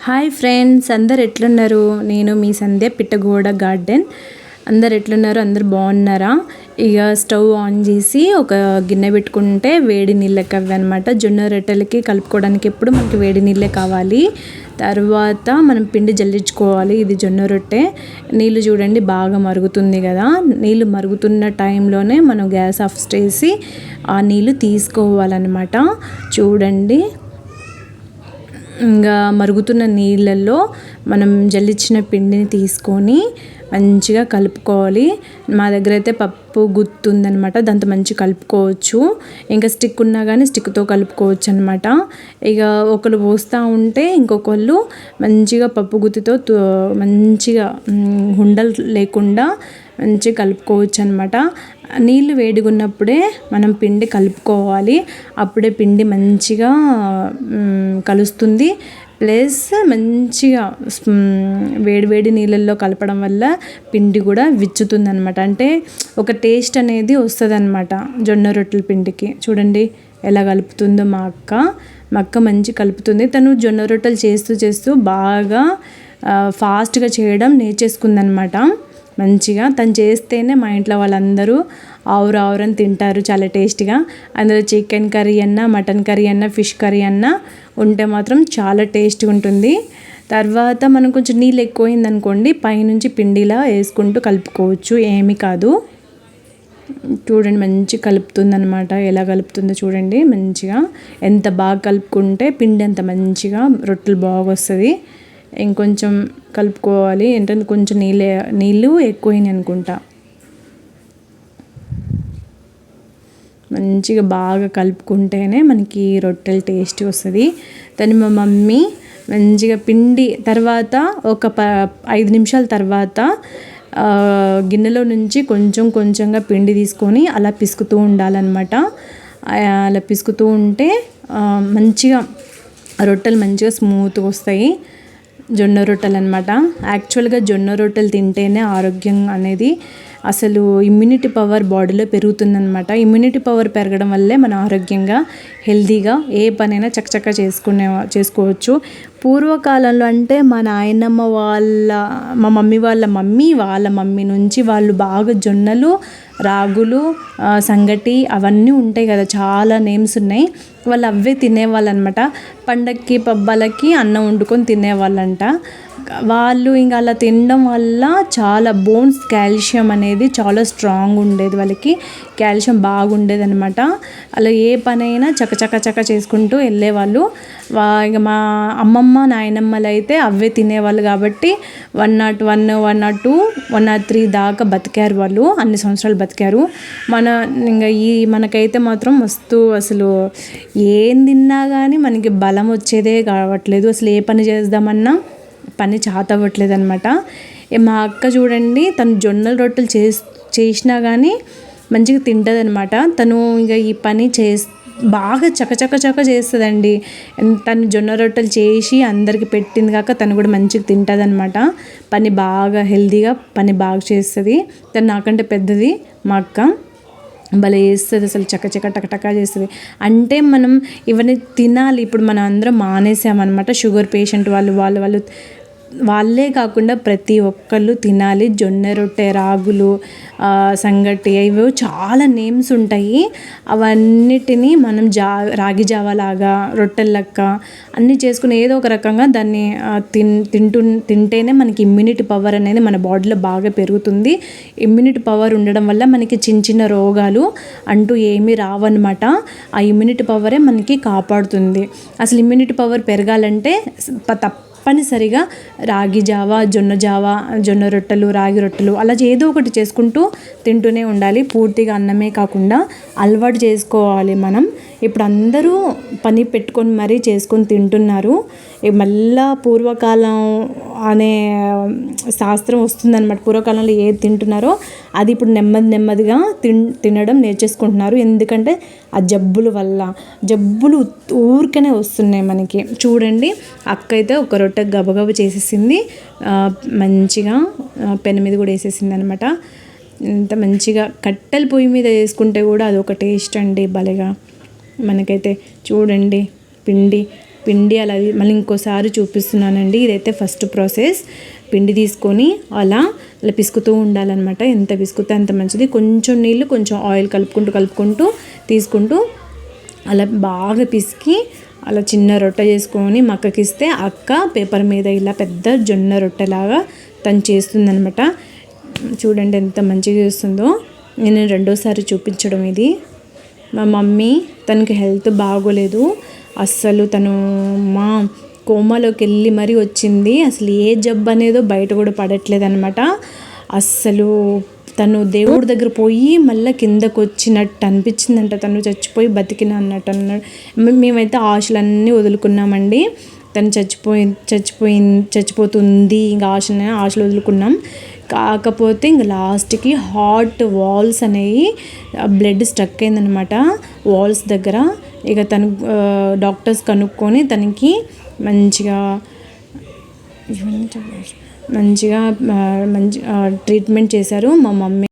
Hi friends, అందరు ఎట్లున్నారు? నేను మీ సంధ్య పిట్టగోడ గార్డెన్. అందరు ఎట్లున్నారు? అందరు బాగున్నారా? ఇక స్టవ్ ఆన్ చేసి ఒక గిన్నె పెట్టుకుంటే వేడి నీళ్ళకి అవి అనమాట. జొన్న రొట్టెలకి కలుపుకోవడానికి ఎప్పుడు మనకి వేడి నీళ్ళే కావాలి. తర్వాత మనం పిండి జల్లించుకోవాలి. ఇది జొన్న రొట్టె. నీళ్ళు చూడండి బాగా మరుగుతుంది కదా. నీళ్ళు మరుగుతున్న టైంలోనే మనం గ్యాస్ ఆఫ్ చేసి ఆ నీళ్ళు తీసుకోవాలన్నమాట. చూడండి, ఇంకా మరుగుతున్న నీళ్ళల్లో మనం జల్లించిన పిండిని తీసుకొని మంచిగా కలుపుకోవాలి. మా దగ్గర అయితే పప్పు గుత్తి ఉందనమాట, దాంతో మంచిగా కలుపుకోవచ్చు. ఇంకా స్టిక్ ఉన్నా కానీ స్టిక్తో కలుపుకోవచ్చు అనమాట. ఇక ఒకరు పోస్తూ ఉంటే ఇంకొకళ్ళు మంచిగా పప్పు గుత్తితో మంచిగా ఉండలు లేకుండా మంచిగా కలుపుకోవచ్చు అనమాట. నీళ్ళు వేడిగా ఉన్నప్పుడే మనం పిండి కలుపుకోవాలి. అప్పుడే పిండి మంచిగా కలుస్తుంది. ప్లస్ మంచిగా వేడి నీళ్ళల్లో కలపడం వల్ల పిండి కూడా విచ్చుతుంది అనమాట. అంటే ఒక టేస్ట్ అనేది వస్తుంది అనమాట జొన్న రొట్టెల పిండికి. చూడండి ఎలా కలుపుతుందో మా అక్క మంచి కలుపుతుంది. తను జొన్న రొట్టెలు చేస్తూ బాగా ఫాస్ట్గా చేయడం నేర్చేసుకుందనమాట. మంచిగా తను చేస్తేనే మా ఇంట్లో వాళ్ళందరూ ఆవురని తింటారు చాలా టేస్టీగా. అందులో చికెన్ కర్రీ అన్నా, మటన్ కర్రీ అన్నా, ఫిష్ కర్రీ అన్నా ఉంటే మాత్రం చాలా టేస్ట్గా ఉంటుంది. తర్వాత మనం కొంచెం నీళ్ళు ఎక్కువైంది అనుకోండి, పైనుంచి పిండిలా వేసుకుంటూ కలుపుకోవచ్చు, ఏమీ కాదు. చూడండి మంచి కలుపుతుంది అనమాట. ఎలా కలుపుతుందో చూడండి. మంచిగా ఎంత బాగా కలుపుకుంటే పిండి అంత మంచిగా రొట్టెలు బాగా వస్తుంది. ఇంకొంచెం కలుపుకోవాలి. ఏంటంటే కొంచెం నీళ్ళు ఎక్కువైనాయి అనుకుంటా. మంచిగా బాగా కలుపుకుంటేనే మనకి రొట్టెలు టేస్ట్ వస్తుంది. దాన్ని మా మమ్మీ మంచిగా పిండి తర్వాత ఒక 5 నిమిషాల తర్వాత గిన్నెలో నుంచి కొంచెంగా పిండి తీసుకొని అలా పిసుకుతూ ఉండాలన్నమాట. అలా పిసుకుతూ ఉంటే మంచిగా రొట్టెలు మంచిగా స్మూత్గా వస్తాయి. జొన్న రొట్టెలు అనమాట. యాక్చువల్గా జొన్న రొట్టెలు తింటేనే ఆరోగ్యం అనేది, అసలు ఇమ్యూనిటీ పవర్ బాడీలో పెరుగుతుందనమాట. ఇమ్యూనిటీ పవర్ పెరగడం వల్లే మన ఆరోగ్యంగా హెల్తీగా ఏ పనైనా చక్కచక్క చేసుకోవచ్చు. పూర్వకాలంలో అంటే మా నాయనమ్మ మా మమ్మీ వాళ్ళ మమ్మీ నుంచి వాళ్ళు బాగా జొన్నలు, రాగులు, సంగటి అవన్నీ ఉంటాయి కదా, చాలా నేమ్స్ ఉన్నాయి. వాళ్ళు అవే తినేవాళ్ళు అనమాట. పండక్కి పబ్బాలకి అన్నం వండుకొని తినేవాళ్ళంట. వాళ్ళు ఇంకా అలా తినడం వల్ల చాలా బోన్స్ కాల్షియం అనేది చాలా స్ట్రాంగ్ ఉండేది. వాళ్ళకి కాల్షియం బాగుండేది అనమాట. అలా ఏ పనైనా చక్క చేసుకుంటూ వెళ్ళేవాళ్ళు. ఇక మా అమ్మమ్మ నాయనమ్మలు అయితే అవే తినేవాళ్ళు కాబట్టి 101, 102, 103 దాకా బతికారు వాళ్ళు. అన్ని సంవత్సరాలు బతికారు. మనకైతే మాత్రం మస్తు అసలు ఏం తిన్నా కానీ మనకి బలం వచ్చేదే కావట్లేదు. అసలు ఏ పని చేద్దామన్నా పని చాతవ్వట్లేదు అనమాట. మా అక్క చూడండి, తను జొన్నల రొట్టెలు చేసినా కానీ మంచిగా తింటుంది అనమాట. తను ఇంకా ఈ పని బాగా చక్క చేస్తుందండి. తను జొన్న రొట్టెలు చేసి అందరికి పెట్టింది కాక తను కూడా మంచిగా తింటుంది అనమాట. పని బాగా హెల్తీగా పని బాగా చేస్తుంది. తను నాకంటే పెద్దది మా అక్క. భలే చేస్తుంది అసలు, చక్క టకటకా చేస్తుంది. అంటే మనం ఇవన్నీ తినాలి. ఇప్పుడు మనం అందరం మానేసామన్నమాట. షుగర్ పేషెంట్ వాళ్ళే కాకుండా ప్రతి ఒక్కళ్ళు తినాలి. జొన్న రొట్టె, రాగులు, సంగటి, ఇవో చాలా నేమ్స్ ఉంటాయి. అవన్నిటినీ మనం రాగి జావలాగా, రొట్టెలక్క అన్నీ చేసుకుని ఏదో ఒక రకంగా దాన్ని తింటేనే మనకి ఇమ్యూనిటీ పవర్ అనేది మన బాడీలో బాగా పెరుగుతుంది. ఇమ్యూనిటీ పవర్ ఉండడం వల్ల మనకి చిన్న రోగాలు అంటూ ఏమీ రావన్నమాట. ఆ ఇమ్యూనిటీ పవరే మనకి కాపాడుతుంది. అసలు ఇమ్యూనిటీ పవర్ పెరగాలంటే తప్పనిసరిగా రాగి జావా, జొన్న రొట్టెలు, రాగి రొట్టెలు అలా ఏదో ఒకటి చేసుకుంటూ తింటూనే ఉండాలి. పూర్తిగా అన్నమే కాకుండా అలవాటు చేసుకోవాలి మనం. ఇప్పుడు అందరూ పని పెట్టుకొని మరీ చేసుకొని తింటున్నారు. మళ్ళా పూర్వకాలం అనే శాస్త్రం వస్తుందన్నమాట. పూర్వకాలంలో ఏది తింటున్నారో అది ఇప్పుడు నెమ్మదిగా తినడం నేర్చేసుకుంటున్నారు. ఎందుకంటే ఆ జబ్బులు ఊరికనే వస్తున్నాయి మనకి. చూడండి, అక్క అయితే ఒక రొట్టె గబగబ చేసేసింది. మంచిగా పెనం మీద కూడా వేసేసింది అనమాట. ఇంత మంచిగా కట్టెల పొయ్యి మీద వేసుకుంటే కూడా అదొక టేస్ట్ అండి భలేగా. మనకైతే చూడండి, పిండి పిండి అలా మళ్ళీ ఇంకోసారి చూపిస్తున్నానండి. ఇదైతే ఫస్ట్ ప్రాసెస్. పిండి తీసుకొని అలా పిసుకుతూ ఉండాలన్నమాట. ఎంత పిసుకుతే అంత మంచిది. కొంచెం నీళ్ళు కొంచెం ఆయిల్ కలుపుకుంటూ తీసుకుంటూ అలా బాగా పిసికి అలా చిన్న రొట్టె చేసుకొని మా అక్కకి ఇస్తే అక్క పేపర్ మీద ఇలా పెద్ద జొన్న రొట్టెలాగా తను చేస్తుందనమాట. చూడండి ఎంత మంచిగా చేస్తుందో. నేను రెండోసారి చూపించడం ఇది. మా మమ్మీ తనకి హెల్త్ బాగోలేదు అస్సలు. తను మా కోమాలోకి వెళ్ళి మరీ వచ్చింది. అసలు ఏ జబ్బు అనేదో బయట కూడా పడట్లేదు అనమాట. అస్సలు తను దేవుడి దగ్గర పోయి మళ్ళీ కిందకు వచ్చినట్టు అనిపించిందంట. తను చచ్చిపోయి బతికిన అన్నట్టు అన్నాడు. మేమైతే ఆశలన్నీ వదులుకున్నామండి. తను చచ్చిపోతుంది ఇంకా ఆశలు వదులుకున్నాం. కాకపోతే ఇంక లాస్ట్కి హార్ట్ వాల్స్ అనేవి బ్లడ్ స్ట్రక్ అయిందనమాట వాల్స్ దగ్గర. ఇక తను డాక్టర్స్ కనుక్కొని తనకి మంచిగా ట్రీట్మెంట్ చేశారు మా మమ్మీ.